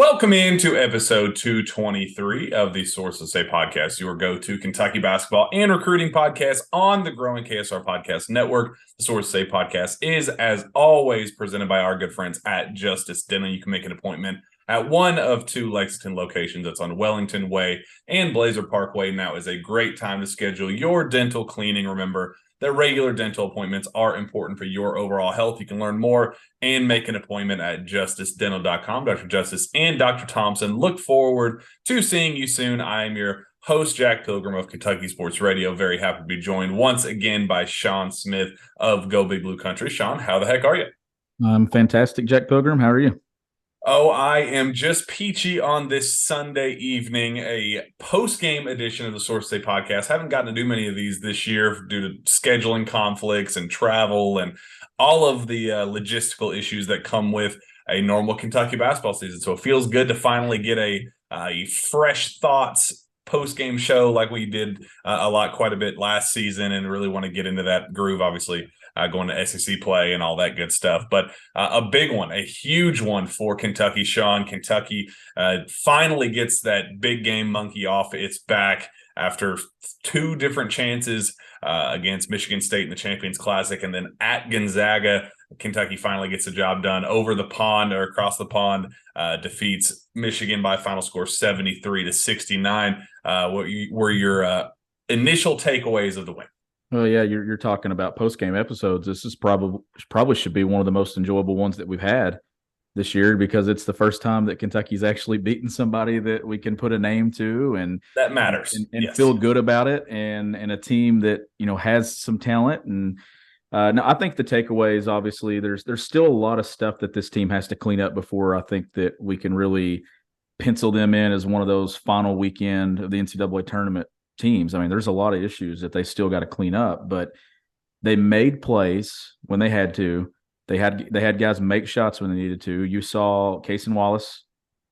Welcome into episode 223 of the Sources Say podcast, your go-to Kentucky basketball and recruiting podcast on the growing KSR Podcast Network. The Sources Say podcast is, as always, presented by our good friends at Justice Dental. You can make an appointment at one of two Lexington locations. That's on Wellington Way and Blazer Parkway. Now is a great time to schedule your dental cleaning. Remember that regular dental appointments are important for your overall health. You can learn more and make an appointment at justicedental.com. Dr. Justice and Dr. Thompson look forward to seeing you soon. I am your host, Jack Pilgrim of Kentucky Sports Radio. Very happy to be joined once again by Shawn Smith of Go Big Blue Country. Shawn, how the heck are you? I'm fantastic, Jack Pilgrim. How are you? Oh, I am just peachy on this Sunday evening, a post-game edition of the Source Day podcast. Haven't gotten to do many of these this year due to scheduling conflicts and travel and all of the logistical issues that come with a normal Kentucky basketball season. So it feels good to finally get a fresh thoughts post-game show like we did quite a bit last season, and really want to get into that groove, obviously. Going to SEC play and all that good stuff. But a big one, a huge one for Kentucky, Shawn. Kentucky finally gets that big game monkey off its back after two different chances against Michigan State in the Champions Classic, and then at Gonzaga. Kentucky finally gets the job done over the pond or across the pond, defeats Michigan by a final score 73-69. What were your initial takeaways of the win? Well, yeah, you're talking about post-game episodes. This is probably should be one of the most enjoyable ones that we've had this year, because it's the first time that Kentucky's actually beaten somebody that we can put a name to and that matters and yes. Feel good about it, and a team that has some talent. And no, I think the takeaways, obviously, there's still a lot of stuff that this team has to clean up before I think that we can really pencil them in as one of those final weekend of the NCAA tournament teams. I mean, there's a lot of issues that they still got to clean up, but they made plays when they had to. They had guys make shots when they needed to. You saw Cason Wallace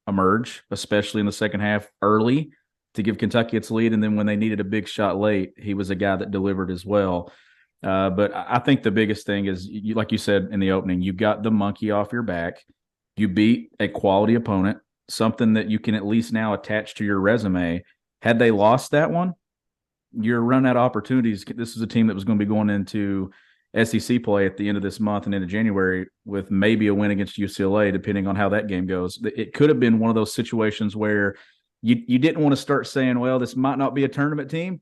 emerge, especially in the second half early, to give Kentucky its lead, and then when they needed a big shot late, he was a guy that delivered as well. But I think the biggest thing is, like you said in the opening, you got the monkey off your back. You beat a quality opponent, something that you can at least now attach to your resume. Had they lost that one, you're run out of opportunities. This is a team that was going to be going into SEC play at the end of this month and into January with maybe a win against UCLA, depending on how that game goes. It could have been one of those situations where you didn't want to start saying, well, this might not be a tournament team,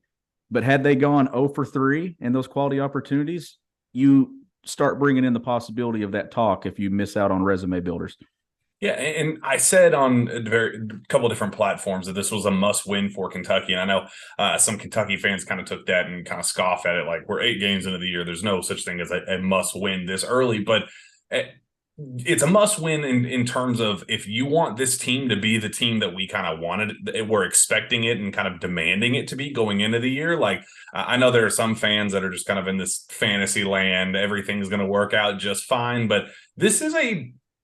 but had they gone 0 for 3 in those quality opportunities, you start bringing in the possibility of that talk if you miss out on resume builders. Yeah, and I said on a couple of different platforms that this was a must-win for Kentucky, and I know some Kentucky fans kind of took that and kind of scoffed at it, like, we're 8 games into the year. There's no such thing as a must-win this early, but it's a must-win in terms of, if you want this team to be the team that we kind of wanted, we're expecting it and kind of demanding it to be going into the year. Like, I know there are some fans that are just kind of in this fantasy land, everything's going to work out just fine, but this is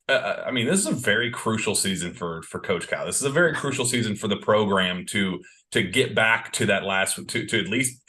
this is a very crucial season for Coach Cal. This is a very crucial season for the program to get back to that to at least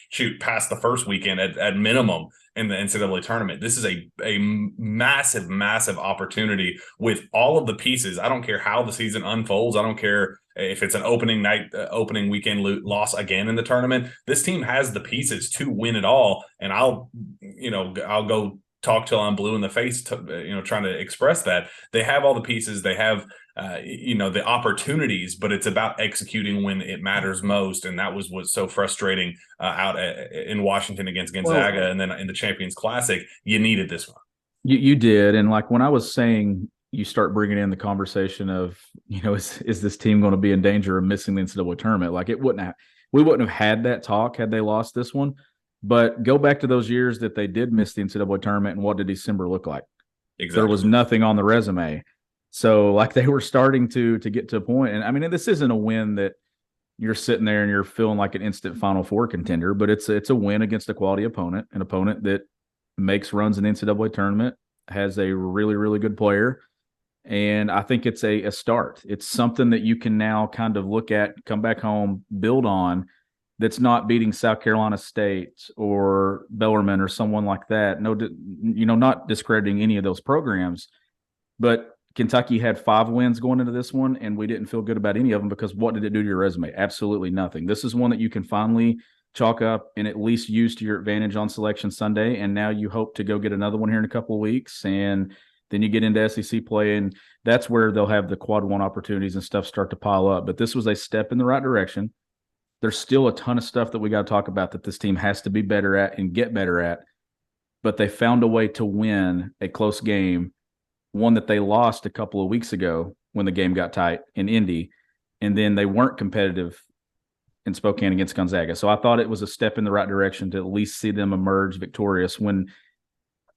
shoot past the first weekend at minimum in the NCAA tournament. This is a massive, massive opportunity with all of the pieces. I don't care how the season unfolds. I don't care if it's an opening night, opening weekend loss again in the tournament. This team has the pieces to win it all, and I'll go talk till I'm blue in the face, trying to express that. They have all the pieces. They have, the opportunities, but it's about executing when it matters most. And that was what's so frustrating out in Washington against Gonzaga, and then in the Champions Classic. You needed this one. You did. And like when I was saying, you start bringing in the conversation of, is this team going to be in danger of missing the NCAA tournament? Like, we wouldn't have had that talk had they lost this one. But go back to those years that they did miss the NCAA tournament, and what did December look like? Exactly. There was nothing on the resume. So, like, they were starting to get to a point. And, I mean, this isn't a win that you're sitting there and you're feeling like an instant Final Four contender, but it's a win against a quality opponent, an opponent that makes runs in the NCAA tournament, has a really, really good player. And I think it's a start. It's something that you can now kind of look at, come back home, build on, that's not beating South Carolina State or Bellarmine or someone like that. No, not discrediting any of those programs, but Kentucky had 5 wins going into this one, and we didn't feel good about any of them because what did it do to your resume? Absolutely nothing. This is one that you can finally chalk up and at least use to your advantage on Selection Sunday, and now you hope to go get another one here in a couple of weeks, and then you get into SEC play, and that's where they'll have the quad one opportunities and stuff start to pile up. But this was a step in the right direction. There's still a ton of stuff that we got to talk about that this team has to be better at and get better at, but they found a way to win a close game, one that they lost a couple of weeks ago when the game got tight in Indy, and then they weren't competitive in Spokane against Gonzaga. So I thought it was a step in the right direction to at least see them emerge victorious when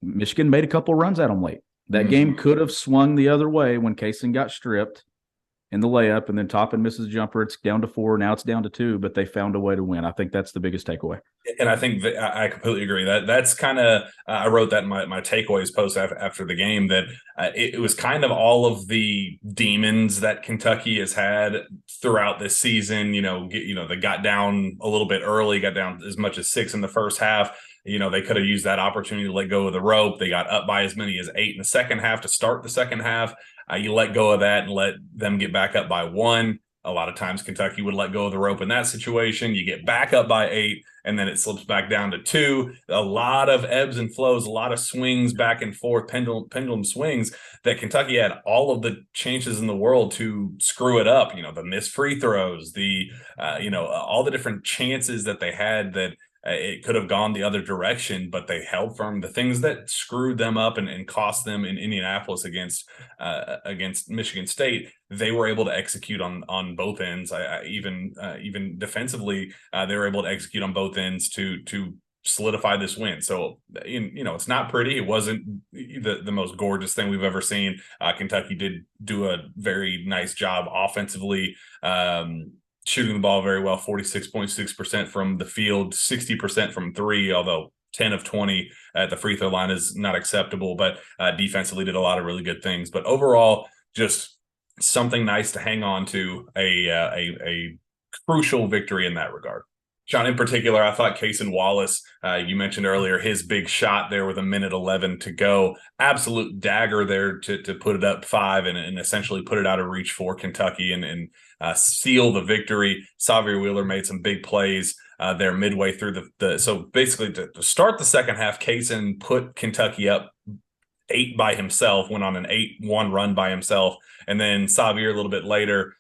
Michigan made a couple of runs at them late. That game could have swung the other way when Kaysen got stripped in the layup, and then Toppin misses a jumper. It's down to 4. Now it's down to 2, but they found a way to win. I think that's the biggest takeaway. And I think that I completely agree. That's kind of I wrote that in my takeaways post after the game, that it was kind of all of the demons that Kentucky has had throughout this season. They got down a little bit early, got down as much as 6 in the first half. They could have used that opportunity to let go of the rope. They got up by as many as 8 in the second half to start the second half. You let go of that and let them get back up by 1. A lot of times Kentucky would let go of the rope in that situation. You get back up by 8, and then it slips back down to 2. A lot of ebbs and flows, a lot of swings back and forth, pendulum swings that Kentucky had all of the chances in the world to screw it up. The missed free throws, all the different chances that they had that it could have gone the other direction, but they held firm. The things that screwed them up and cost them in Indianapolis against Michigan State, they were able to execute on both ends. Even defensively, they were able to execute on both ends to solidify this win. So, it's not pretty. It wasn't the most gorgeous thing we've ever seen. Kentucky did do a very nice job offensively. Shooting the ball very well, 46.6% from the field, 60% from 3, although 10 of 20 at the free throw line is not acceptable, but defensively did a lot of really good things. But overall, just something nice to hang on to, a crucial victory in that regard. Shawn, in particular, I thought Kaysen Wallace, you mentioned earlier, his big shot there with 1:11 to go, absolute dagger there to put it up 5 and essentially put it out of reach for Kentucky and seal the victory. Xavier Wheeler made some big plays there midway through so basically to start the second half, Kaysen put Kentucky up 8 by himself, went on an 8-1 run by himself, and then Xavier a little bit later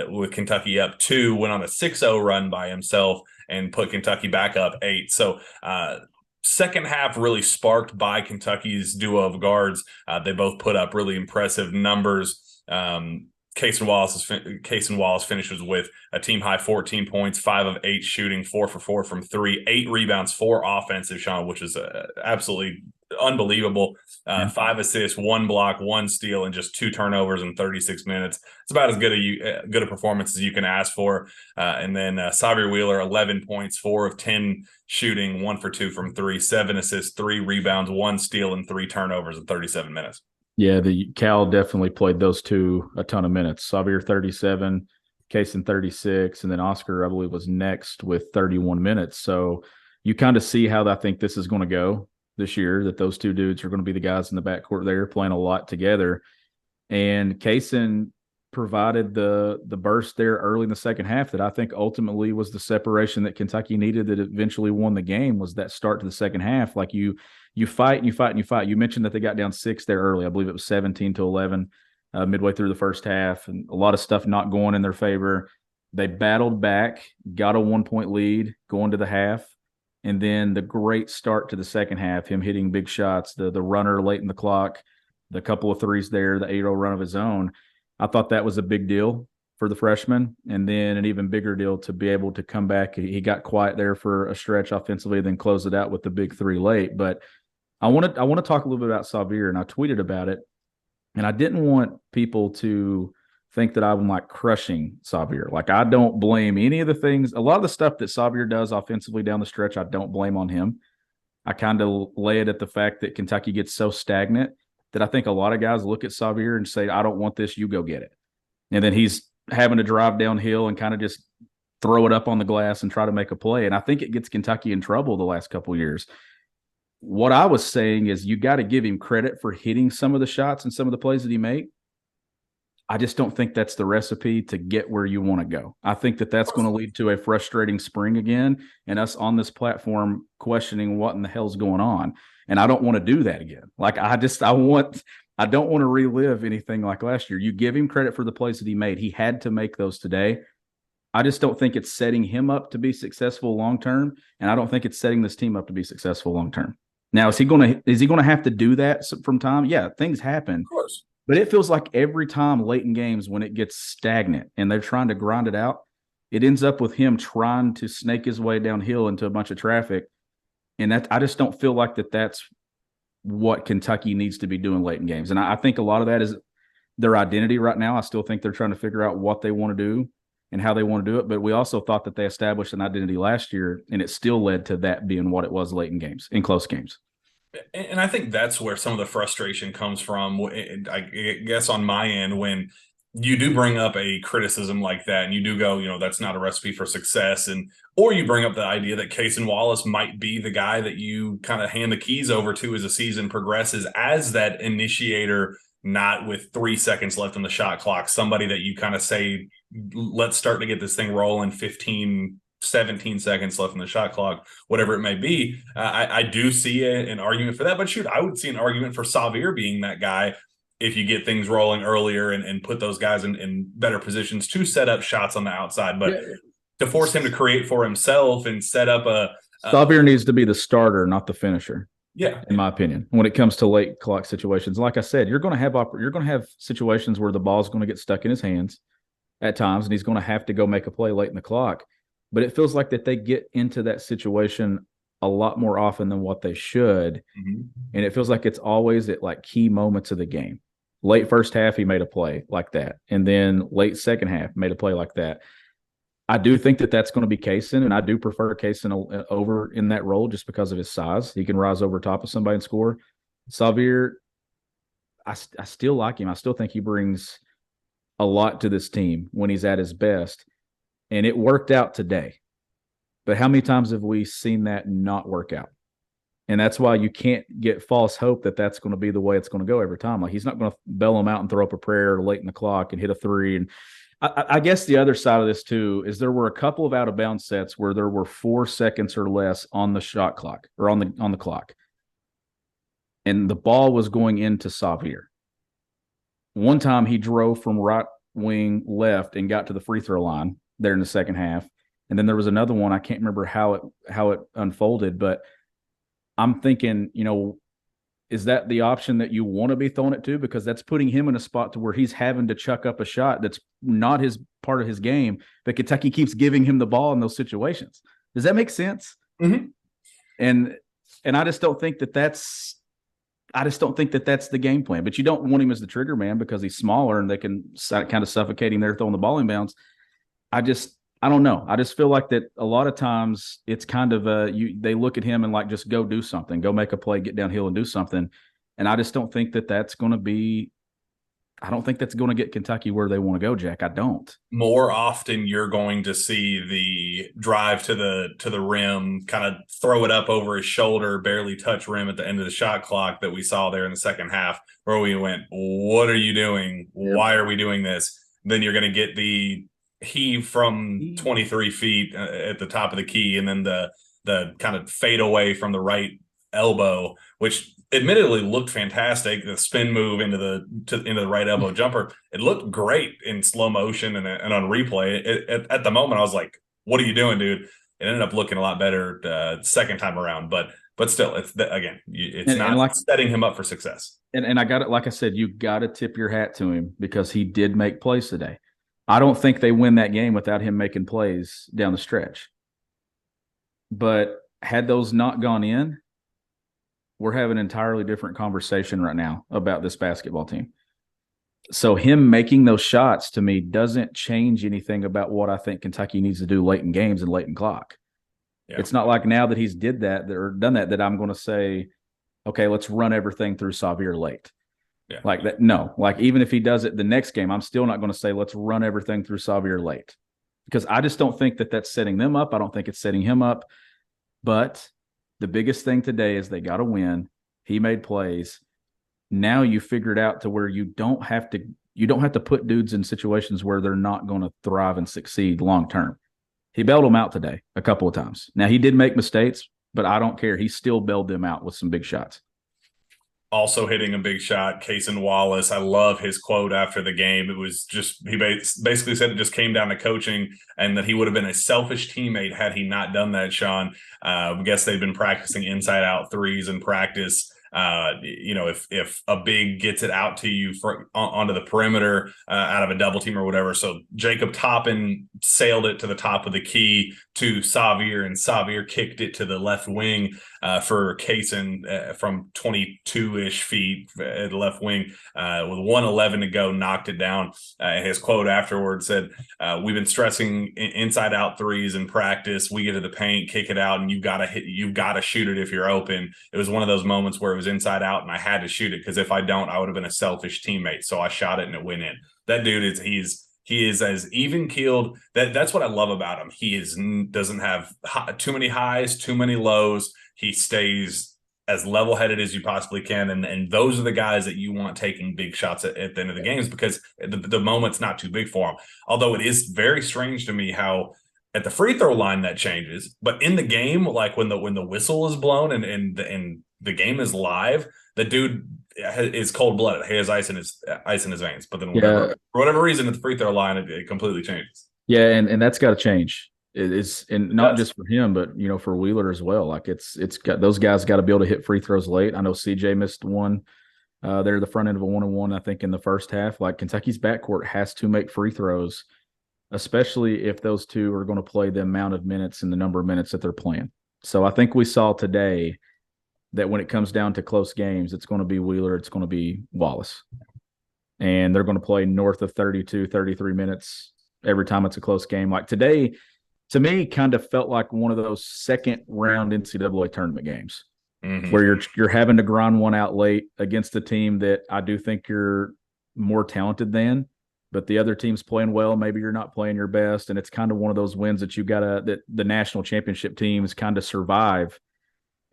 with Kentucky up 2, went on a 6-0 run by himself and put Kentucky back up 8. So second half really sparked by Kentucky's duo of guards. They both put up really impressive numbers. Kaysen Wallace finishes with a team high 14 points, 5 of 8 shooting, 4 for 4 from 3, 8 rebounds, 4 offensive, Shawn, which is absolutely unbelievable. 5 assists, 1 block, 1 steal, and just 2 turnovers in 36 minutes. It's about as good a performance as you can ask for. And then Xavier Wheeler, 11 points, 4 of 10 shooting, 1 for 2 from 3, 7 assists, 3 rebounds, 1 steal, and 3 turnovers in 37 minutes. Yeah, the Cal definitely played those two a ton of minutes. Xavier 37, Kaysen 36, and then Oscar, I believe, was next with 31 minutes. So you kind of see how I think this is going to go this year, that those two dudes are going to be the guys in the backcourt there playing a lot together. And Kaysen provided the burst there early in the second half that I think ultimately was the separation that Kentucky needed that eventually won the game, was that start to the second half. Like you fight and you fight and you fight. You mentioned that they got down 6 there early. I believe it was 17-11 midway through the first half, and a lot of stuff not going in their favor. They battled back, got a 1-point lead going to the half, and then the great start to the second half, him hitting big shots, the runner late in the clock, the couple of threes there, the 8-0 run of his own. I thought that was a big deal for the freshman, and then an even bigger deal to be able to come back. He got quiet there for a stretch offensively, then close it out with the big 3 late. But I want to talk a little bit about Xavier, and I tweeted about it, and I didn't want people to think that I'm like crushing Xavier. Like, I don't blame any of the things. A lot of the stuff that Xavier does offensively down the stretch, I don't blame on him. I kind of lay it at the fact that Kentucky gets so stagnant that I think a lot of guys look at Xavier and say, I don't want this, you go get it. And then he's having to drive downhill and kind of just throw it up on the glass and try to make a play. And I think it gets Kentucky in trouble the last couple of years. What I was saying is you got to give him credit for hitting some of the shots and some of the plays that he made, I just don't think that's the recipe to get where you want to go. I think that that's going to lead to a frustrating spring again, and us on this platform questioning what in the hell's going on. And I don't want to do that again. Like I don't want to relive anything like last year. You give him credit for the plays that he made. He had to make those today. I just don't think it's setting him up to be successful long term, and I don't think it's setting this team up to be successful long term. Now, is he going to have to do that from time? Yeah, things happen. Of course. But it feels like every time late in games when it gets stagnant and they're trying to grind it out, it ends up with him trying to snake his way downhill into a bunch of traffic. And that I just don't feel like that's what Kentucky needs to be doing late in games. And I think a lot of that is their identity right now. I still think they're trying to figure out what they want to do and how they want to do it. But we also thought that they established an identity last year, and it still led to that being what it was late in games, in close games. And I think that's where some of the frustration comes from, I guess, on my end, when you do bring up a criticism like that and you do go, that's not a recipe for success. Or you bring up the idea that Cason Wallace might be the guy that you kind of hand the keys over to as the season progresses, as that initiator, not with 3 seconds left on the shot clock, somebody that you kind of say, let's start to get this thing rolling, 17 seconds left in the shot clock, whatever it may be. I do see an argument for that, but shoot, I would see an argument for Xavier being that guy if you get things rolling earlier and put those guys in better positions to set up shots on the outside. But to force him to create for himself and set up Xavier needs to be the starter, not the finisher. Yeah, in my opinion, when it comes to late clock situations. Like I said, you're going to have situations where the ball's going to get stuck in his hands at times, and he's going to have to go make a play late in the clock. But it feels like that they get into that situation a lot more often than what they should. Mm-hmm. And it feels like it's always at like key moments of the game. Late first half, he made a play like that. And then late second half, made a play like that. I do think that that's going to be Cason, and I do prefer Cason over in that role just because of his size. He can rise over top of somebody and score. Xavier, I still like him. I still think he brings a lot to this team when he's at his best. And it worked out today. But how many times have we seen that not work out? And that's why you can't get false hope that that's going to be the way it's going to go every time. Like, he's not going to bail him out and throw up a prayer late in the clock and hit a three. And I guess the other side of this, too, is there were a couple of out-of-bounds sets where there were 4 seconds or less on the shot clock or on the clock. And the ball was going into Xavier. One time he drove from right wing left and got to the free throw line there in the second half. And then there was another one. I can't remember how it unfolded, but I'm thinking, is that the option that you want to be throwing it to? Because that's putting him in a spot to where he's having to chuck up a shot that's not his part of his game, but Kentucky keeps giving him the ball in those situations. Does that make sense? Mm-hmm. And I just don't think that's the game plan. But you don't want him as the trigger man because he's smaller and they can kind of suffocate him there throwing the ball inbounds. I don't know. I just feel like that a lot of times it's kind of they look at him and like, just go do something, go make a play, get downhill and do something. And I just don't think that that's going to be – I don't think that's going to get Kentucky where they want to go, Jack. I don't. More often you're going to see the drive to the rim, kind of throw it up over his shoulder, barely touch rim at the end of the shot clock that we saw there in the second half, where we went, what are you doing? Yep. Why are we doing this? Then you're going to get the heave from 23 feet at the top of the key, and then the kind of fade away from the right elbow, which admittedly looked fantastic. The spin move into the right elbow jumper, it looked great in slow motion and on replay. At the moment, I was like, "What are you doing, dude?" It ended up looking a lot better second time around, but still, it's not setting him up for success. And I got it. Like I said, you got to tip your hat to him because he did make plays today. I don't think they win that game without him making plays down the stretch. But had those not gone in, we're having an entirely different conversation right now about this basketball team. So him making those shots to me doesn't change anything about what I think Kentucky needs to do late in games and late in clock. Yeah. It's not like now that he's done that I'm going to say, okay, let's run everything through Xavier late. Yeah. Like that. No, like even if he does it the next game, I'm still not going to say, let's run everything through Xavier late, because I just don't think that that's setting them up. I don't think it's setting him up. But the biggest thing today is they got to win. He made plays. Now you figured out to where you don't have to you don't have to put dudes in situations where they're not going to thrive and succeed long term. He bailed them out today a couple of times. Now, he did make mistakes, but I don't care. He still bailed them out with some big shots. Also hitting a big shot, Cason Wallace. I love his quote after the game. It was just, he basically said it just came down to coaching and that he would have been a selfish teammate had he not done that, Shawn. I guess they've been practicing inside out threes in practice. If a big gets it out to you onto the perimeter out of a double team or whatever. So Jacob Toppin sailed it to the top of the key to Xavier, and Xavier kicked it to the left wing for Cason from 22-ish feet at the left wing with 1:11 to go, knocked it down. His quote afterwards said, "We've been stressing inside out threes in practice. We get to the paint, kick it out, and you gotta shoot it if you're open." It was one of those moments where it was inside out and I had to shoot it, because if I don't, I would have been a selfish teammate. So I shot it and it went in. That dude he is as even keeled. That's what I love about him. He doesn't have too many highs, too many lows. He stays as level headed as you possibly can, and those are the guys that you want taking big shots at the end of the games, because the moment's not too big for him. Although it is very strange to me how at the free throw line that changes, but in the game, like when the whistle is blown and the game is live, the dude is cold blooded. He has ice in his veins. But then for whatever reason at the free throw line, it completely changes. Yeah, and that's got to change. It's and not just for him, but for Wheeler as well. Like it's got, those guys got to be able to hit free throws late. I know CJ missed one there, the front end of a 1-on-1, I think, in the first half. Like Kentucky's backcourt has to make free throws, especially if those two are going to play the amount of minutes and the number of minutes that they're playing. So I think we saw today that when it comes down to close games, it's going to be Wheeler, it's going to be Wallace. And they're going to play north of 32, 33 minutes every time it's a close game. Like today, to me, kind of felt like one of those second round NCAA tournament games where you're having to grind one out late against a team that I do think you're more talented than, but the other team's playing well. Maybe you're not playing your best, and it's kind of one of those wins that that the national championship teams kind of survive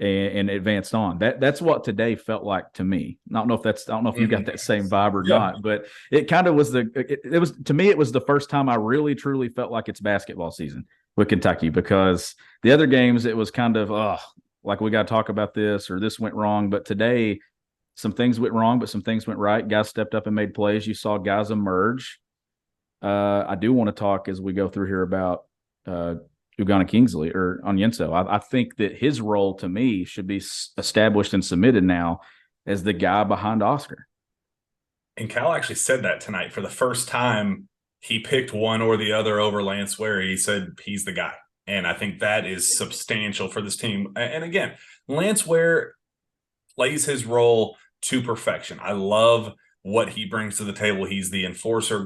and advanced on. That's what today felt like to me. I don't know if you got that same vibe or not, but it kind of was it was, to me, it was the first time I really truly felt like it's basketball season with Kentucky, because the other games it was kind of like we got to talk about this or this went wrong. But today some things went wrong, but some things went right. Guys stepped up and made plays. You saw guys emerge. I do want to talk as we go through here about Ugonna Kingsley or Onyenso. I think that his role to me should be established and cemented now as the guy behind Oscar. And Cal actually said that tonight for the first time. He picked one or the other over Lance Ware. He said he's the guy. And I think that is substantial for this team. And again, Lance Ware plays his role to perfection. I love what he brings to the table. He's the enforcer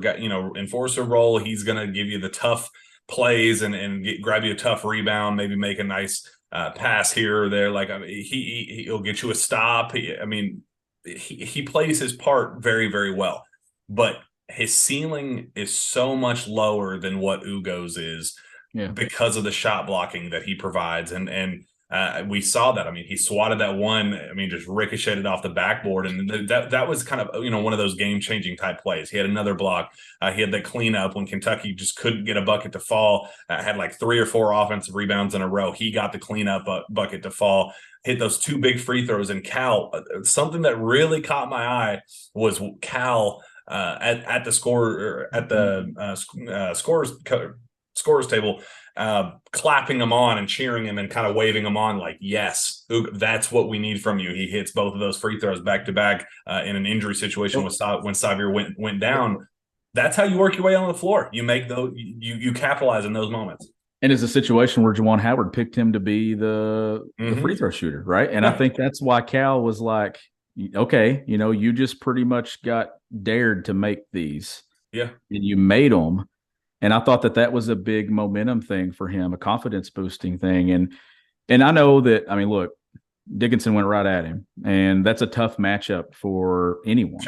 role. He's going to give you the tough plays and grab you a tough rebound, maybe make a nice pass here or there. Like, I mean, he'll get you a stop. He plays his part very, very well, but his ceiling is so much lower than what Ugo's is because of the shot blocking that he provides. And we saw that. I mean, he swatted that one, just ricocheted off the backboard. And that was kind of, one of those game-changing type plays. He had another block. He had the cleanup when Kentucky just couldn't get a bucket to fall. Had like 3 or 4 offensive rebounds in a row. He got the cleanup bucket to fall. Hit those 2 big free throws. And Cal, something that really caught my eye was Cal at the scorers table, clapping him on and cheering him and kind of waving him on like, yes, that's what we need from you. He hits both of those free throws back to back in an injury situation when Xavier went down. That's how you work your way on the floor. You make those, you capitalize in those moments. And it's a situation where Juwan Howard picked him to be the free throw shooter, right? And I think that's why Cal was like, okay, you just pretty much got dared to make these. Yeah. And you made them. And I thought that was a big momentum thing for him, a confidence boosting thing. And I know that, look, Dickinson went right at him, and that's a tough matchup for anyone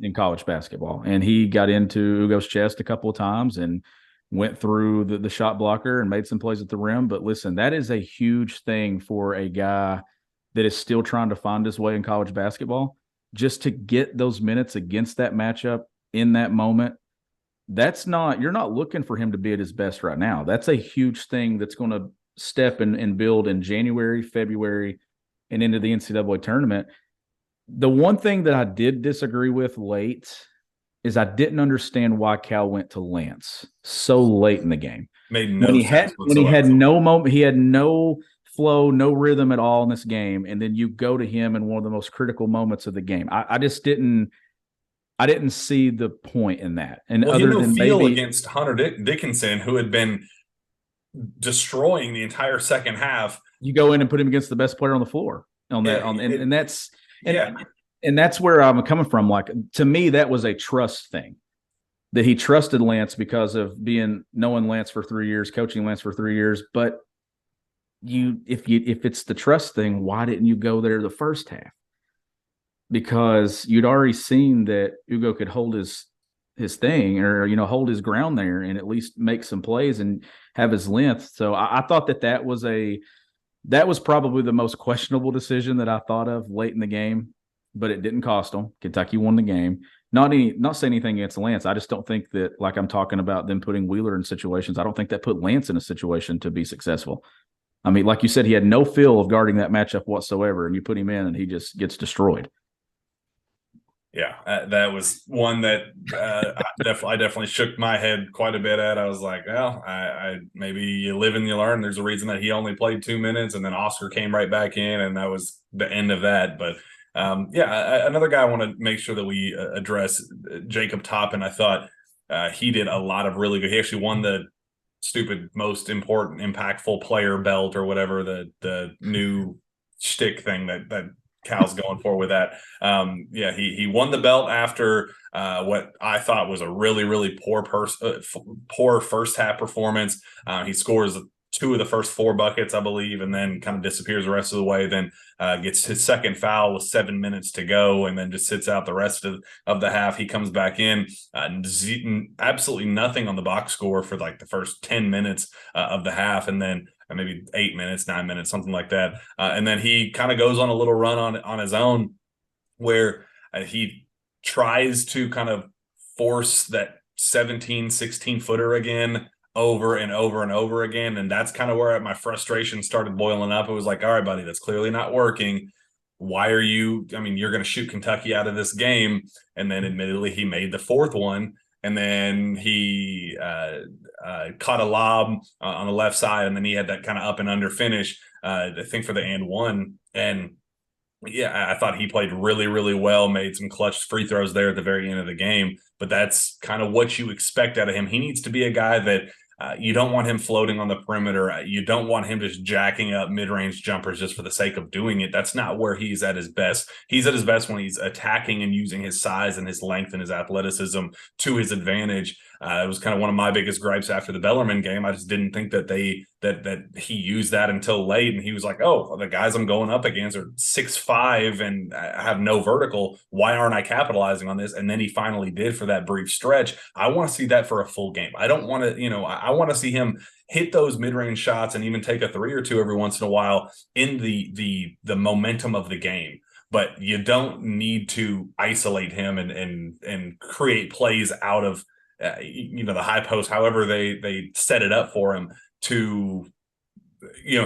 in college basketball. And he got into Ugo's chest a couple of times and went through the shot blocker and made some plays at the rim. But listen, that is a huge thing for a guy that is still trying to find his way in college basketball. Just to get those minutes against that matchup in that moment, you're not looking for him to be at his best right now. That's a huge thing that's going to step and build in January, February, and into the NCAA tournament. The one thing that I did disagree with late is I didn't understand why Cal went to Lance so late in the game. Made no sense When he had whatsoever. no moment, he had no flow, no rhythm at all in this game, and then you go to him in one of the most critical moments of the game. I just didn't see the point in that. And Well, he had other no than feel maybe against Hunter Dickinson, who had been destroying the entire second half. you go in and put him against the best player on the floor on that and that's where I'm coming from. Like, to me, that was a trust thing, that he trusted Lance because of knowing Lance for 3 years, coaching Lance for 3 years. But if it's the trust thing, why didn't you go there the first half? Because you'd already seen that Ugo could hold his thing, or hold his ground there and at least make some plays and have his length. So I thought that was probably the most questionable decision that I thought of late in the game, but it didn't cost them. Kentucky won the game. Not saying anything against Lance. I just don't think that, like I'm talking about them putting Wheeler in situations, I don't think that put Lance in a situation to be successful. I mean, like you said, he had no feel of guarding that matchup whatsoever, and you put him in and he just gets destroyed. Yeah, that was one that I definitely shook my head quite a bit at. I was like, well, I maybe you live and you learn. There's a reason that he only played 2 minutes, and then Oscar came right back in, and that was the end of that. But another guy I want to make sure that we address, Jacob Toppin. I thought he did a lot of really good. He actually won the stupid most important impactful player belt, or whatever the new shtick thing that Cal's going for with that. He won the belt after what I thought was a really, really poor first half performance. He scores 2 of the first 4 buckets, I believe, and then kind of disappears the rest of the way. Then gets his second foul with 7 minutes to go, and then just sits out the rest of the half. He comes back in, absolutely nothing on the box score for like the first 10 minutes of the half, and then maybe 8 minutes, 9 minutes, something like that. And then he kind of goes on a little run on his own, where he tries to kind of force that 17, 16 footer again over and over and over again. And that's kind of where my frustration started boiling up. It was like, all right, buddy, that's clearly not working. Why are you're going to shoot Kentucky out of this game. And then admittedly, he made the 4th one. And then he caught a lob on the left side, and then he had that kind of up and under finish, I think, for the and one. And yeah, I thought he played really, really well, made some clutch free throws there at the very end of the game. But that's kind of what you expect out of him. He needs to be a guy that you don't want him floating on the perimeter. You don't want him just jacking up mid-range jumpers just for the sake of doing it. That's not where he's at his best. He's at his best when he's attacking and using his size and his length and his athleticism to his advantage. It was kind of one of my biggest gripes after the Bellarmine game. I just didn't think that he used that until late. And he was like, oh, the guys I'm going up against are 6'5" and I have no vertical. Why aren't I capitalizing on this? And then he finally did for that brief stretch. I want to see that for a full game. I don't want to, I want to see him hit those mid-range shots and even take a 3 or 2 every once in a while in the momentum of the game. But you don't need to isolate him and create plays out of the high post, however they set it up for him to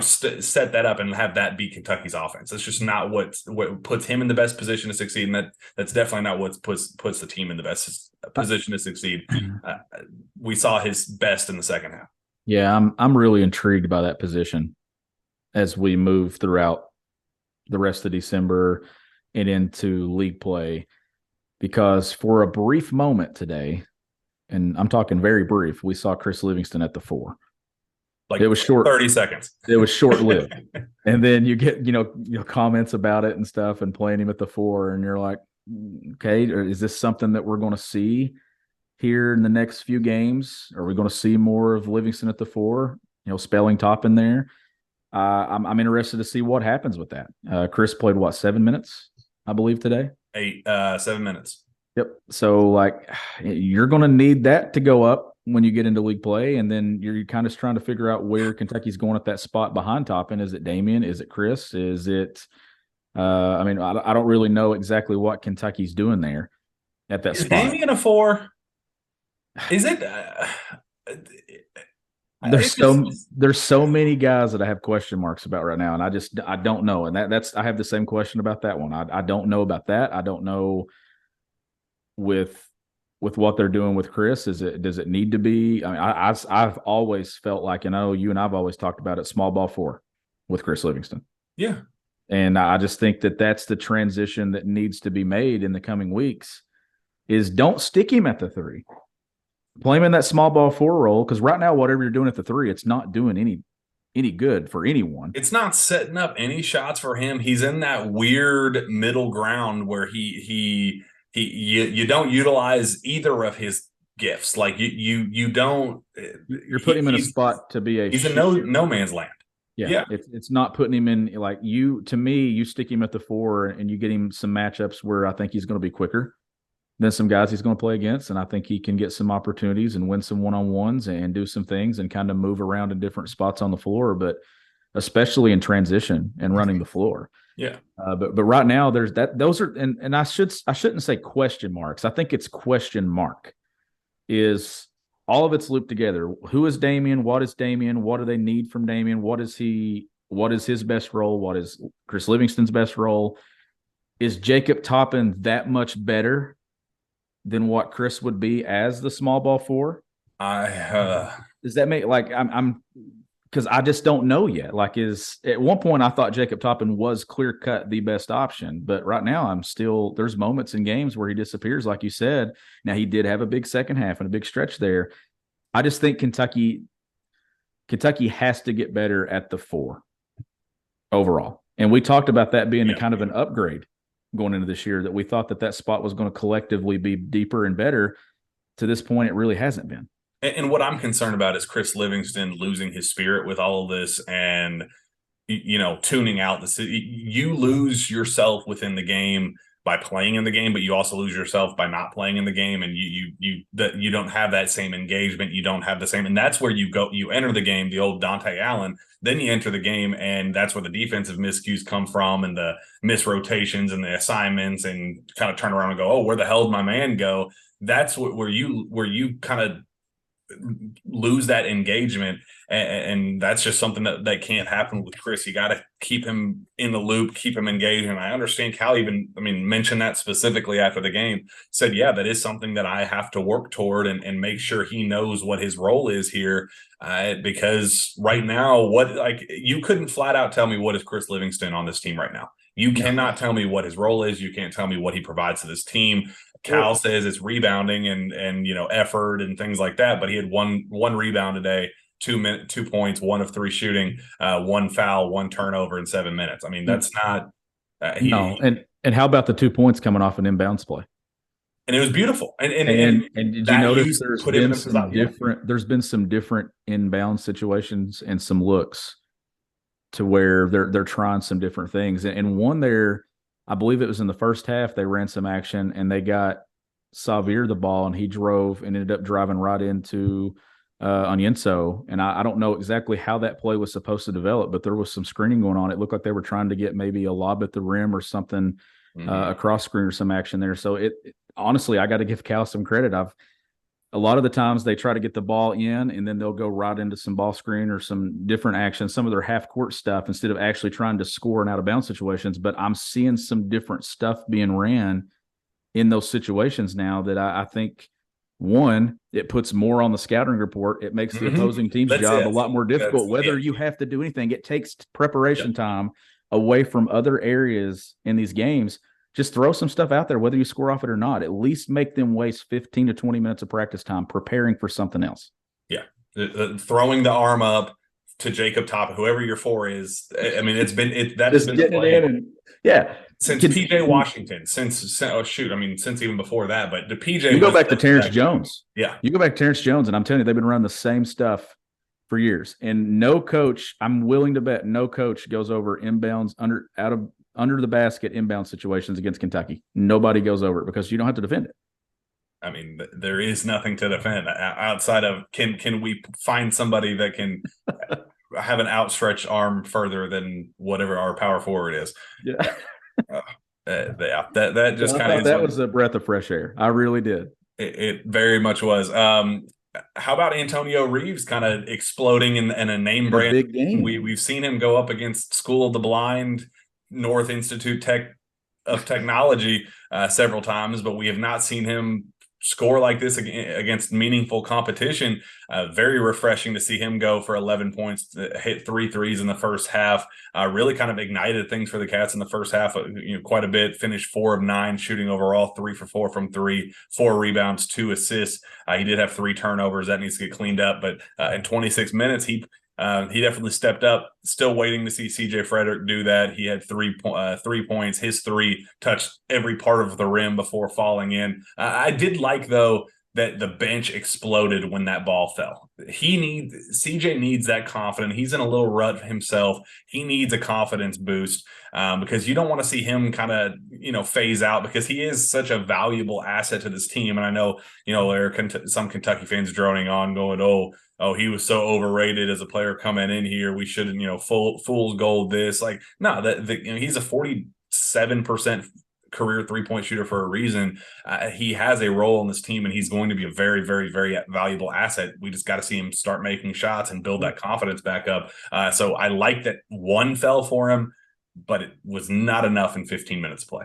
set that up and have that be Kentucky's offense. That's just not what puts him in the best position to succeed, and that's definitely not what puts the team in the best position to succeed. We saw his best in the second half. Yeah, I'm really intrigued by that position as we move throughout the rest of December and into league play, because for a brief moment today, and I'm talking very brief, we saw Chris Livingston at the 4. Like, it was short, 30 seconds. It was short-lived. And then you get, comments about it and stuff and playing him at the 4. And you're like, okay, is this something that we're going to see here in the next few games? Are we going to see more of Livingston at the 4, spelling top in there? I'm interested to see what happens with that. Chris played 7 minutes, I believe, today? 7 minutes. Yep. So, you're going to need that to go up when you get into league play, and then you're kind of trying to figure out where Kentucky's going at that spot behind Toppin. Is it Damian? Is it Chris? Is it I don't really know exactly what Kentucky's doing there. at that Is spot. Damian a 4? Is it? There's so many guys that I have question marks about right now, and I don't know. And that's I have the same question about that one. I don't know about that. I don't know with what they're doing with Chris. Does it need to be? I mean, I've always felt like, you and I've always talked about it, small ball 4 with Chris Livingston. Yeah. And I just think that that's the transition that needs to be made in the coming weeks. Is don't stick him at the 3. Play him in that small ball 4 role, because right now, whatever you're doing at the 3, it's not doing any good for anyone. It's not setting up any shots for him. He's in that weird middle ground where you don't utilize either of his gifts. Like you don't. You're putting him in a spot to be he's in no man's land. Yeah. It's not putting him in, like, to me, you stick him at the 4 and you get him some matchups where I think he's going to be quicker than some guys he's going to play against. And I think he can get some opportunities and win some one-on-ones and do some things and kind of move around in different spots on the floor, but especially in transition and running the floor. Yeah. But right now there's that, those are, and I shouldn't say question marks. I think it's question mark. Is all of it's looped together. Who is Damian? What is Damian? What do they need from Damian? What is his best role? What is Chris Livingston's best role? Is Jacob Toppin that much better than what Chris would be as the small ball 4? Does that make, like, I'm because I just don't know yet. Like, at one point I thought Jacob Toppin was clear cut the best option, but right now there's moments in games where he disappears, like you said. Now, he did have a big second half and a big stretch there. I just think Kentucky has to get better at the 4 overall. And we talked about that being a kind of an upgrade going into this year, that we thought that spot was going to collectively be deeper and better. To this point, it really hasn't been. And what I'm concerned about is Chris Livingston losing his spirit with all of this and, tuning out the city. You lose yourself within the game by playing in the game, but you also lose yourself by not playing in the game. And you don't have that same engagement. You don't have the same, and that's where you enter the game, the old Dante Allen. Then you enter the game, and that's where the defensive miscues come from, and the misrotations and the assignments, and kind of turn around and go, oh, where the hell did my man go? That's where you kind of lose that engagement, and that's just something that can't happen with Chris. You got to keep him in the loop, keep him engaged. And I understand Cal mentioned that specifically after the game, said, yeah, that is something that I have to work toward and make sure he knows what his role is here, because right now, you couldn't flat out tell me what is Chris Livingston on this team right now. You cannot tell me what his role is. You can't tell me what he provides to this team. Cal says it's rebounding and effort and things like that, but he had one rebound today, 2 points, 1 of 3 shooting, 1 foul, 1 turnover in 7 minutes. I mean, that's not no. And how about the 2 points coming off an inbounds play? And it was beautiful. And did you notice there's been some different inbound situations and some looks to where they're trying some different things. And one there, I believe it was in the first half, they ran some action and they got Xavier the ball, and he drove and ended up driving right into Onyenso. And I don't know exactly how that play was supposed to develop, but there was some screening going on. It looked like they were trying to get maybe a lob at the rim or something, a cross screen or some action there. So honestly, I got to give Cal some credit. A lot of the times they try to get the ball in and then they'll go right into some ball screen or some different action, some of their half court stuff, instead of actually trying to score in out of bounds situations. But I'm seeing some different stuff being ran in those situations now that I think, one, it puts more on the scouting report. It makes the opposing team's job a lot more difficult. Whether you have to do anything, it takes preparation time away from other areas in these games. Just throw some stuff out there, whether you score off it or not. At least make them waste 15 to 20 minutes of practice time preparing for something else. Yeah. Throwing the arm up to Jacob Toppin, whoever your 4 is. I mean, has been since PJ Washington, since even before that. But the PJ, you go back to Terrence Jones. Yeah, you go back to Terrence Jones, and I'm telling you, they've been running the same stuff for years. And no coach, I'm willing to bet, no coach goes over inbounds under the basket inbound situations against Kentucky. Nobody goes over it because you don't have to defend it. I mean, there is nothing to defend outside of can we find somebody that can have an outstretched arm further than whatever our power forward is. Yeah. Yeah, that just I kind of thought is that what was a breath of fresh air. I really did. it very much was. How about Antonio Reeves kind of exploding in a name In a brand? big game. We've seen him go up against School of the Blind, North Institute of Technology several times, but we have not seen him score like this against meaningful competition. Very refreshing to see him go for 11 points, hit 3 threes in the first half. Really kind of ignited things for the Cats in the first half, quite a bit. Finished 4 of 9 shooting overall, 3 for 4 from 3, 4 rebounds, 2 assists. He did have 3 turnovers that needs to get cleaned up, but in 26 minutes, he definitely stepped up. Still waiting to see CJ Frederick do that. He had 3 points. His 3 touched every part of the rim before falling in. I did like, though, that the bench exploded when that ball fell. CJ needs that confidence. He's in a little rut himself. He needs a confidence boost because you don't want to see him kind of phase out, because he is such a valuable asset to this team. And I know there are some Kentucky fans droning on, going, "Oh, he was so overrated as a player coming in here. We shouldn't, fool's gold this." Like, no, he's a 47% career 3-point shooter for a reason. He has a role in this team, and he's going to be a very, very, very valuable asset. We just got to see him start making shots and build that confidence back up. So I like that one fell for him, but it was not enough in 15 minutes play.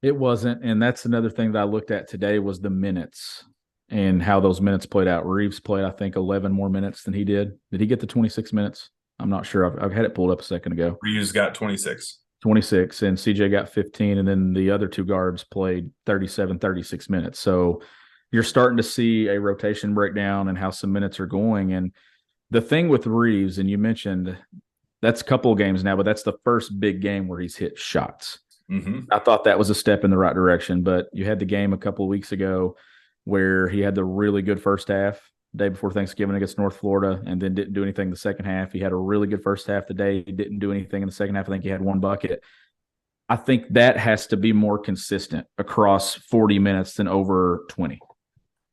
It wasn't, and that's another thing that I looked at today was the minutes and how those minutes played out. Reeves played, I think, 11 more minutes than he did. Did he get the 26 minutes? I'm not sure. I've had it pulled up a second ago. Reeves got 26. 26, and CJ got 15, and then the other 2 guards played 37, 36 minutes. So you're starting to see a rotation breakdown and how some minutes are going. And the thing with Reeves, and you mentioned that's a couple of games now, but that's the first big game where he's hit shots. Mm-hmm. I thought that was a step in the right direction, but you had the game a couple of weeks ago where he had the really good first half, day before Thanksgiving against North Florida, and then didn't do anything the second half. He had a really good first half today. He didn't do anything in the second half. I think he had 1 bucket. I think that has to be more consistent across 40 minutes than over 20,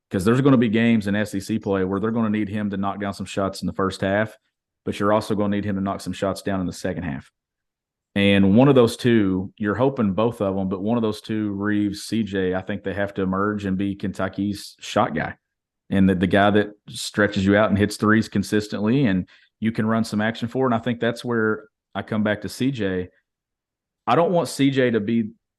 because there's going to be games in SEC play where they're going to need him to knock down some shots in the first half, but you're also going to need him to knock some shots down in the second half. And one of those two, you're hoping both of them, but one of those two, Reeves, CJ, I think they have to emerge and be Kentucky's shot guy. And the guy that stretches you out and hits threes consistently, and you can run some action for. And I think that's where I come back to CJ. I don't want CJ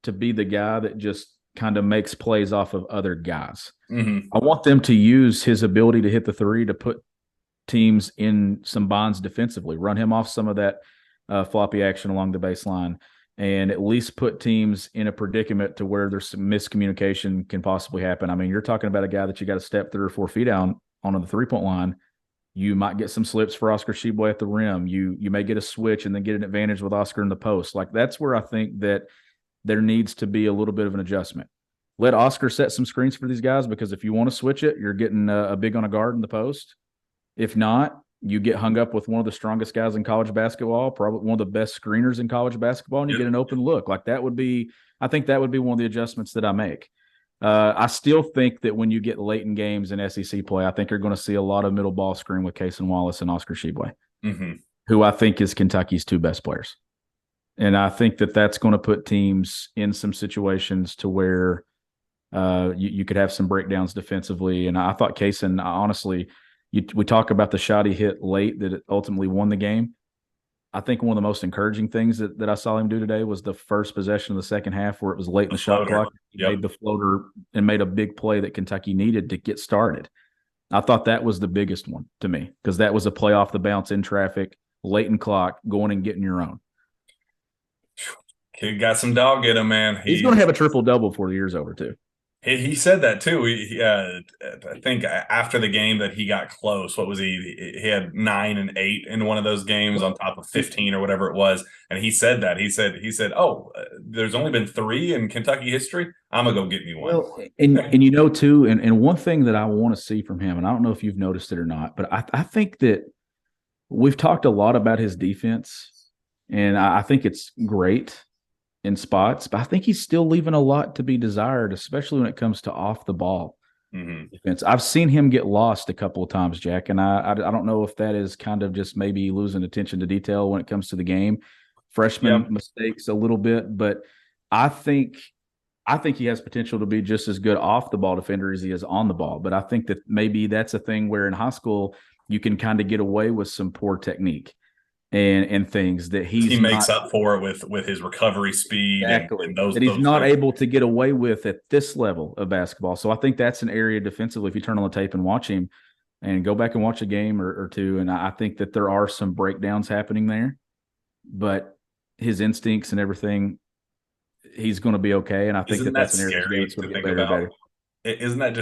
to be the guy that just kind of makes plays off of other guys. Mm-hmm. I want them to use his ability to hit the three to put teams in some bonds defensively, run him off some of that floppy action along the baseline, and at least put teams in a predicament to where there's some miscommunication can possibly happen. I mean, you're talking about a guy that you got to step 3 or 4 feet down on the 3-point line. You might get some slips for Oscar Tshiebwe at the rim. You may get a switch and then get an advantage with Oscar in the post. Like, that's where I think that there needs to be a little bit of an adjustment. Let Oscar set some screens for these guys, because if you want to switch it, you're getting a big on a guard in the post. If not, you get hung up with one of the strongest guys in college basketball, probably one of the best screeners in college basketball, and you get an open look. Like, that would be – I think that would be one of the adjustments that I make. I still think that when you get late in games in SEC play, I think you're going to see a lot of middle ball screen with Cason Wallace and Oscar Tshiebwe, who I think is Kentucky's 2 best players. And I think that that's going to put teams in some situations to where you could have some breakdowns defensively. And I thought Cason, honestly – we talk about the shot he hit late that ultimately won the game. I think one of the most encouraging things that I saw him do today was the first possession of the second half, where it was late in the shot clock. He made the floater and made a big play that Kentucky needed to get started. I thought that was the biggest one to me, because that was a play off the bounce in traffic, late in clock, going and getting your own. He got some dog in him, man. He's going to have a triple-double before the year's over, too. He said that too. I think after the game that he got close. What was he? He had 9 and 8 in one of those games on top of 15 or whatever it was. And he said that. He said, "Oh, there's only been 3 in Kentucky history. I'm gonna go get me one." Well, and too, and one thing that I want to see from him, and I don't know if you've noticed it or not, but I think that we've talked a lot about his defense, and I think it's great in spots, but I think he's still leaving a lot to be desired, especially when it comes to off the ball defense. I've seen him get lost a couple of times, Jack, and I don't know if that is kind of just maybe losing attention to detail when it comes to the game. Freshman mistakes a little bit, but I think he has potential to be just as good off the ball defender as he is on the ball. But I think that maybe that's a thing where in high school you can kind of get away with some poor technique and things that He he's makes not up for it with his recovery speed exactly and those that he's not those able to get away with at this level of basketball. So I think that's an area defensively. If you turn on the tape and watch him, and go back and watch a game or two, and I think that there are some breakdowns happening there, but his instincts and everything, he's going to be okay. And I think Isn't that that that's an area of his game scary that's going to to get think better and about? better. Isn't that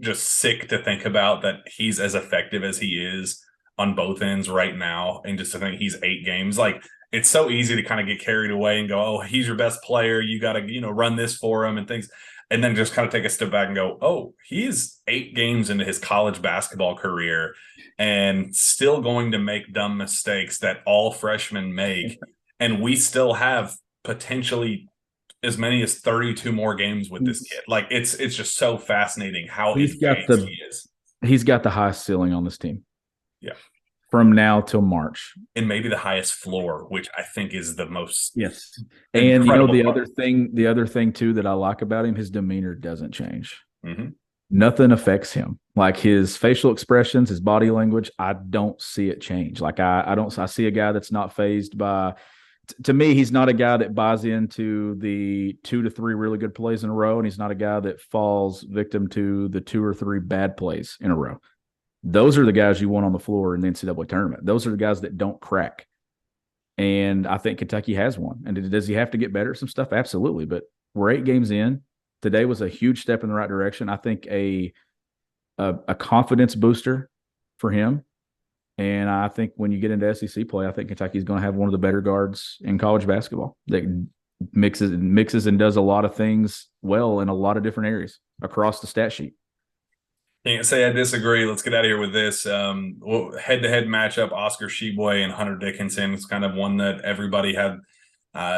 just sick to think about that he's as effective as he is on both ends right now, and just to think he's 8 games, like it's so easy to kind of get carried away and go, oh, he's your best player, you got to run this for him and things, and then just kind of take a step back and go, oh, he's 8 games into his college basketball career and still going to make dumb mistakes that all freshmen make, and we still have potentially as many as 32 more games with this kid. Like it's just so fascinating how He's got advanced he is. the highest ceiling on this team Yeah. from now till March. And maybe the highest floor, which I think is the most Yes. And incredible the part. other thing too that I like about him, his demeanor doesn't change. Mm-hmm. Nothing affects him. Like his facial expressions, his body language, I don't see it change. Like I see a guy that's not phased by. To me, he's not a guy that buys into the 2 to 3 really good plays in a row, and he's not a guy that falls victim to the 2 or 3 bad plays in a row. Those are the guys you want on the floor in the NCAA tournament. Those are the guys that don't crack. And I think Kentucky has one. And does he have to get better at some stuff? Absolutely. But we're 8 games in. Today was a huge step in the right direction. I think a confidence booster for him. And I think when you get into SEC play, I think Kentucky's going to have one of the better guards in college basketball that mixes and does a lot of things well in a lot of different areas across the stat sheet. Can't say I disagree. Let's get out of here with this. Head-to-head matchup, Oscar Sheboy and Hunter Dickinson. It's kind of one that everybody had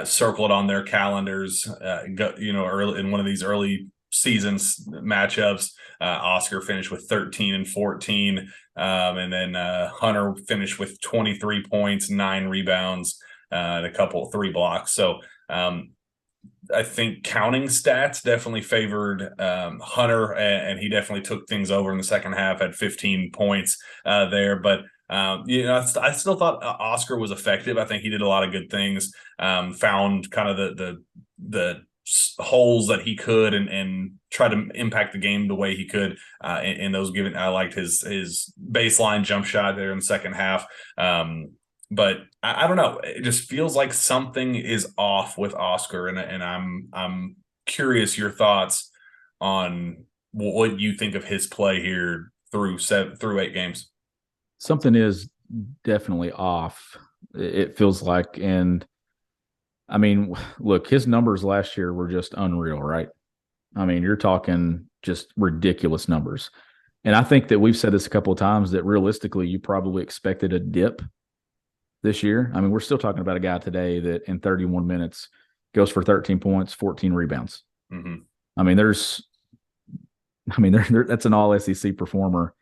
circled on their calendars, early in one of these early seasons matchups. Oscar finished with 13 and 14, and then Hunter finished with 23 points, 9 rebounds, and a couple 3 blocks. So I think counting stats definitely favored Hunter, and he definitely took things over in the second half, had 15 points there. But I still thought Oscar was effective. I think he did a lot of good things, found kind of the holes that he could, and try to impact the game the way he could in those given. I liked his baseline jump shot there in the second half. But I don't know. It just feels like something is off with Oscar, and I'm curious your thoughts on what you think of his play here through 8 games. Something is definitely off. It feels like, and I mean, look, his numbers last year were just unreal, right? I mean, you're talking just ridiculous numbers. And I think that we've said this a couple of times that realistically, you probably expected a dip this year. I mean, we're still talking about a guy today that in 31 minutes goes for 13 points, 14 rebounds. Mm-hmm. I mean, that's an all SEC performer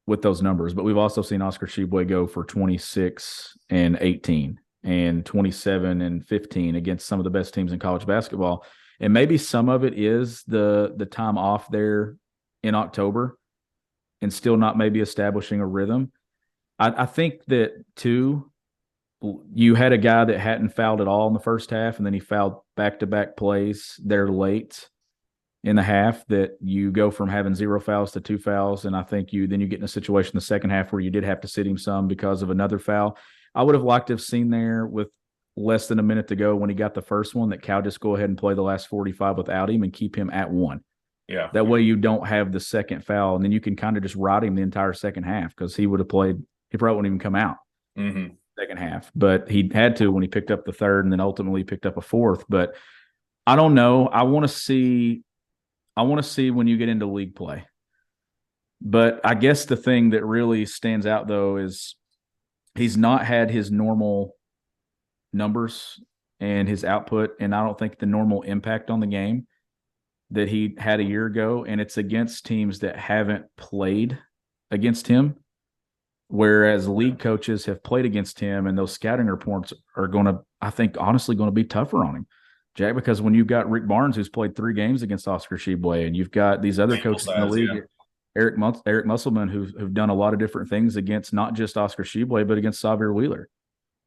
with those numbers. But we've also seen Oscar Tshiebwe go for 26 and 18 and 27 and 15 against some of the best teams in college basketball. And maybe some of it is the time off there in October and still not maybe establishing a rhythm. I think that, too, you had a guy that hadn't fouled at all in the first half, and then he fouled back-to-back plays there late in the half, that you go from having 0 fouls to 2 fouls, and I think you get in a situation in the second half where you did have to sit him some because of another foul. I would have liked to have seen there with less than a minute to go when he got the first one that Cal just go ahead and play the last 45 without him and keep him at 1. Yeah. That way you don't have the second foul, and then you can kind of just ride him the entire second half because he would have played – he probably wouldn't even come out second half. But he had to when he picked up the third and then ultimately picked up a fourth. But I don't know. I want to see when you get into league play. But I guess the thing that really stands out, though, is he's not had his normal numbers and his output, and I don't think the normal impact on the game that he had a year ago. And it's against teams that haven't played against him. Whereas league coaches have played against him, and those scouting reports are going to, I think, honestly, going to be tougher on him. Jack, because when you've got Rick Barnes, who's played 3 games against Oscar Tshiebwe, and you've got these other Sample coaches in the size, league, yeah. Eric Musselman, who've done a lot of different things against not just Oscar Tshiebwe, but against Xavier Wheeler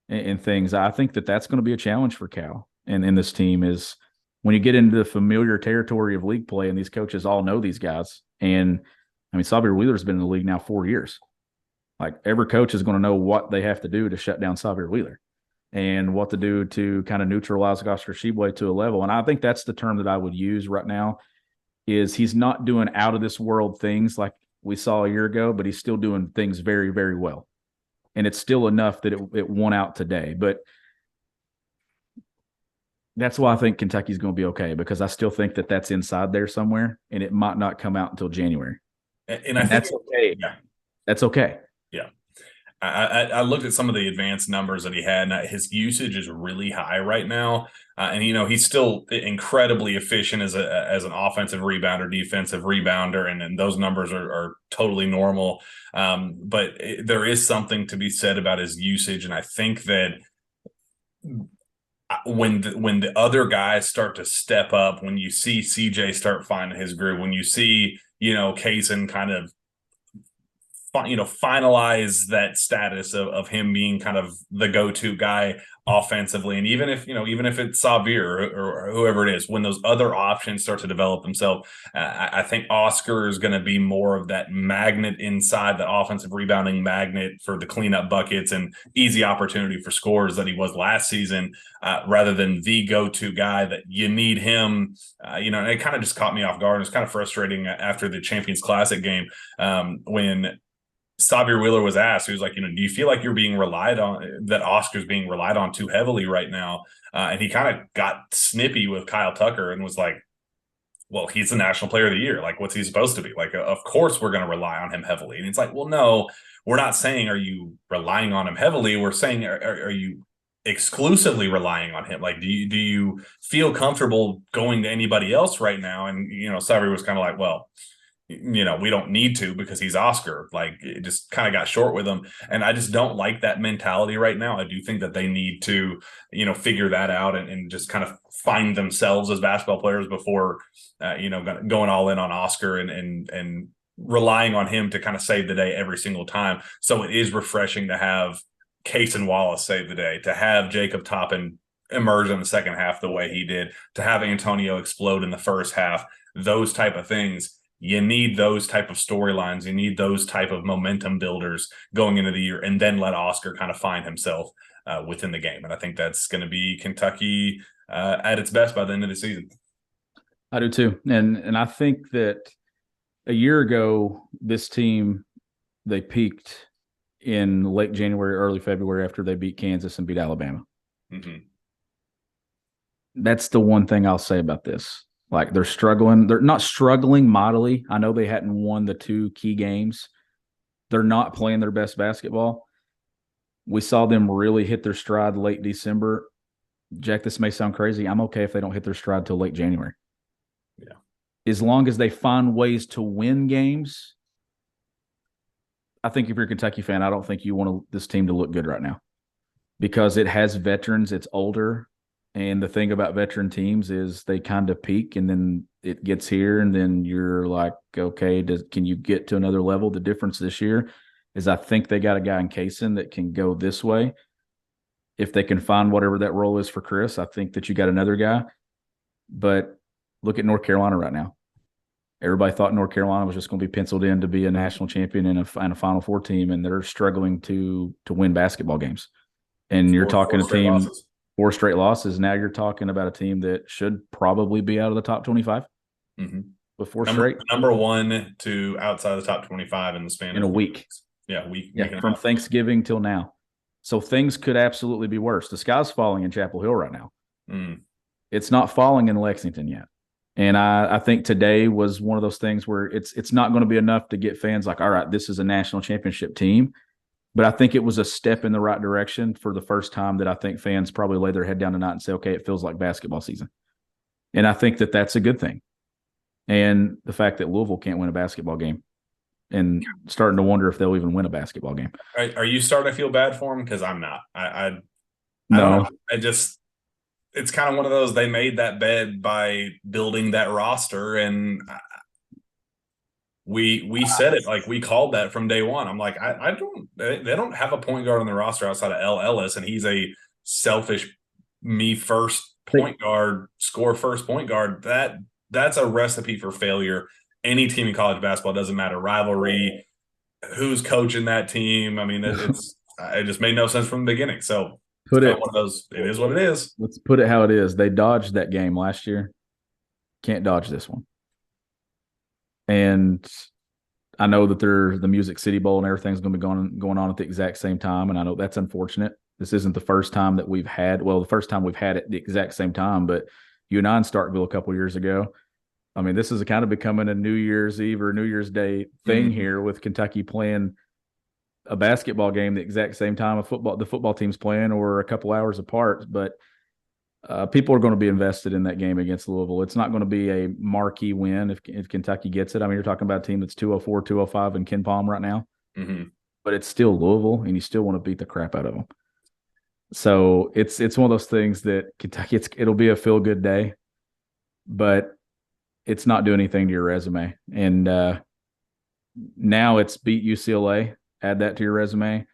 and things. I think that that's going to be a challenge for Cal and in this team is when you get into the familiar territory of league play, and these coaches all know these guys. And I mean, Xavier Wheeler's been in the league now 4 years. Like every coach is going to know what they have to do to shut down Xavier Wheeler and what to do to kind of neutralize Oscar Tshiebwe to a level. And I think that's the term that I would use right now is he's not doing out of this world things like we saw a year ago, but he's still doing things very, very well. And it's still enough that it won out today. But that's why I think Kentucky's going to be okay, because I still think that that's inside there somewhere, and it might not come out until January. And I think that's okay. Yeah. That's okay. Yeah. I looked at some of the advanced numbers that he had, and his usage is really high right now. And he's still incredibly efficient as an offensive rebounder, defensive rebounder, and those numbers are totally normal. But there is something to be said about his usage, and I think that when the other guys start to step up, when you see CJ start finding his groove, when you see Kaysen kind of finalize that status of him being kind of the go-to guy offensively, and even if it's Xavier or whoever it is, when those other options start to develop themselves, I think Oscar is going to be more of that magnet inside, the offensive rebounding magnet for the cleanup buckets and easy opportunity for scores that he was last season, rather than the go-to guy that you need him. And it kind of just caught me off guard. It's kind of frustrating after the Champions Classic game when Xavier Wheeler was asked, he was like, do you feel like you're being relied on, that Oscar's being relied on too heavily right now? And he kind of got snippy with Kyle Tucker and was like, well, he's the National Player of the Year. Like, what's he supposed to be? Like, of course we're going to rely on him heavily. And it's like, well, no, we're not saying, are you relying on him heavily? We're saying, are you exclusively relying on him? Like, do you feel comfortable going to anybody else right now? And, Xavier was kind of like, well, we don't need to because he's Oscar. Like, it just kind of got short with him. And I just don't like that mentality right now. I do think that they need to, figure that out and just kind of find themselves as basketball players before, going all in on Oscar and relying on him to kind of save the day every single time. So it is refreshing to have Kaysen Wallace save the day, to have Jacob Toppin emerge in the second half the way he did, to have Antonio explode in the first half, those type of things. You need those type of storylines. You need those type of momentum builders going into the year, and then let Oscar kind of find himself within the game. And I think that's going to be Kentucky at its best by the end of the season. I do too. And I think that a year ago, this team, they peaked in late January, early February after they beat Kansas and beat Alabama. Mm-hmm. That's the one thing I'll say about this. Like, they're struggling. They're not struggling mightily. I know they hadn't won the 2 key games. They're not playing their best basketball. We saw them really hit their stride late December. Jack, this may sound crazy. I'm okay if they don't hit their stride till late January. Yeah. As long as they find ways to win games, I think if you're a Kentucky fan, I don't think you want this team to look good right now because it has veterans. It's older. And the thing about veteran teams is they kind of peak and then it gets here and then you're like, okay, can you get to another level? The difference this year is I think they got a guy in Kaysen that can go this way. If they can find whatever that role is for Chris, I think that you got another guy. But look at North Carolina right now. Everybody thought North Carolina was just going to be penciled in to be a national champion and a Final Four team, and they're struggling to win basketball games. And you're talking a team – losses. 4 straight losses. Now you're talking about a team that should probably be out of the top 25 with 4 straight. Number 1 to outside the top 25 in the span in a week. Yeah, week. Yeah, from Thanksgiving till now. So things could absolutely be worse. The sky's falling in Chapel Hill right now. It's not falling in Lexington yet. And I think today was one of those things where it's not going to be enough to get fans like, all right, this is a national championship team. But I think it was a step in the right direction for the first time that I think fans probably lay their head down tonight and say, okay, it feels like basketball season. And I think that that's a good thing. And the fact that Louisville can't win a basketball game and starting to wonder if they'll even win a basketball game. Are you starting to feel bad for them? Because I'm not. I no. I just it's kind of one of those, they made that bed by building that roster, and we said it, like we called that from day one. I'm like, I don't, they don't have a point guard on the roster outside of L. Ellis, and he's a selfish me first point guard, score first point guard. That's a recipe for failure. Any team in college basketball, doesn't matter, rivalry, who's coaching that team. I mean, it just made no sense from the beginning. So Put it's it, one of those, it is what it is. let's put it how it is. They dodged that game last year. Can't dodge this one. And I know that there's the Music City Bowl and everything's going to be going on at the exact same time, and I know that's unfortunate. This isn't the first time that we've had. Well, the first time we've had it at the exact same time, but you and I in Starkville a couple years ago. I mean, this is kind of becoming a New Year's Eve or New Year's Day thing here with Kentucky playing a basketball game the exact same time the football team's playing, or a couple hours apart. But people are going to be invested in that game against Louisville. It's not going to be a marquee win if Kentucky gets it. I mean, you're talking about a team that's 204, 205 in Ken Palm right now, but it's still Louisville, and you still want to beat the crap out of them. So it's one of those things that Kentucky, it'll be a feel good day, but it's not doing anything to your resume. And now it's beat UCLA, add that to your resume,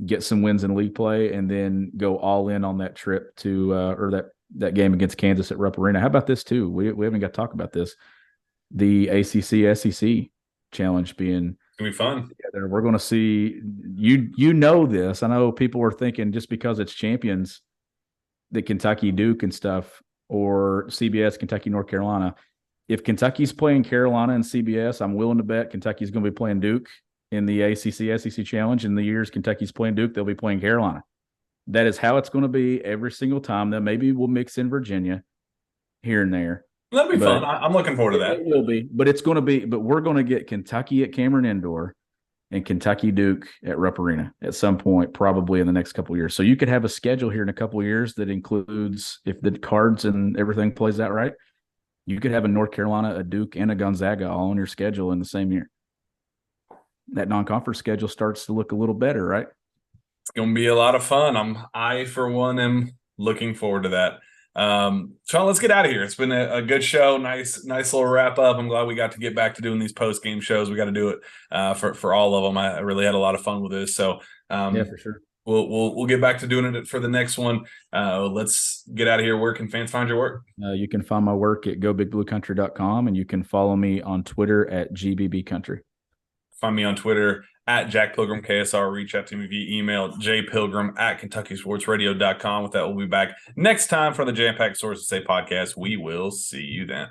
get some wins in league play, and then go all in on that trip to or that game against Kansas at Rupp Arena. How about this too? We haven't got to talk about this. The ACC SEC challenge being gonna be fun. Together. We're going to see you know this. I know people are thinking just because it's champions, the Kentucky Duke and stuff, or CBS Kentucky North Carolina. If Kentucky's playing Carolina and CBS, I'm willing to bet Kentucky's going to be playing Duke in the ACC SEC challenge. In the years Kentucky's playing Duke, they'll be playing Carolina. That is how it's going to be every single time. Then maybe we'll mix in Virginia here and there. That'll be fun. I'm looking forward to that. It will be, but it's going to be. But we're going to get Kentucky at Cameron Indoor and Kentucky Duke at Rupp Arena at some point, probably in the next couple of years. So you could have a schedule here in a couple of years that includes, if the cards and everything plays out right, you could have a North Carolina, a Duke, and a Gonzaga all on your schedule in the same year. That non-conference schedule starts to look a little better, right? It's going to be a lot of fun. I for one am looking forward to that. Shawn, let's get out of here. It's been a good show. Nice little wrap up. I'm glad we got to get back to doing these post game shows. We got to do it for all of them. I really had a lot of fun with this. So yeah, for sure. We'll get back to doing it for the next one. Let's get out of here. Where can fans find your work? You can find my work at gobigbluecountry.com, and you can follow me on Twitter at GBBCountry. Find me on Twitter at Jack Pilgrim KSR. Reach out to me via email, jpilgrim@KentuckySportsRadio.com. With that, we'll be back next time for the Jam Packed Sources Say podcast. We will see you then.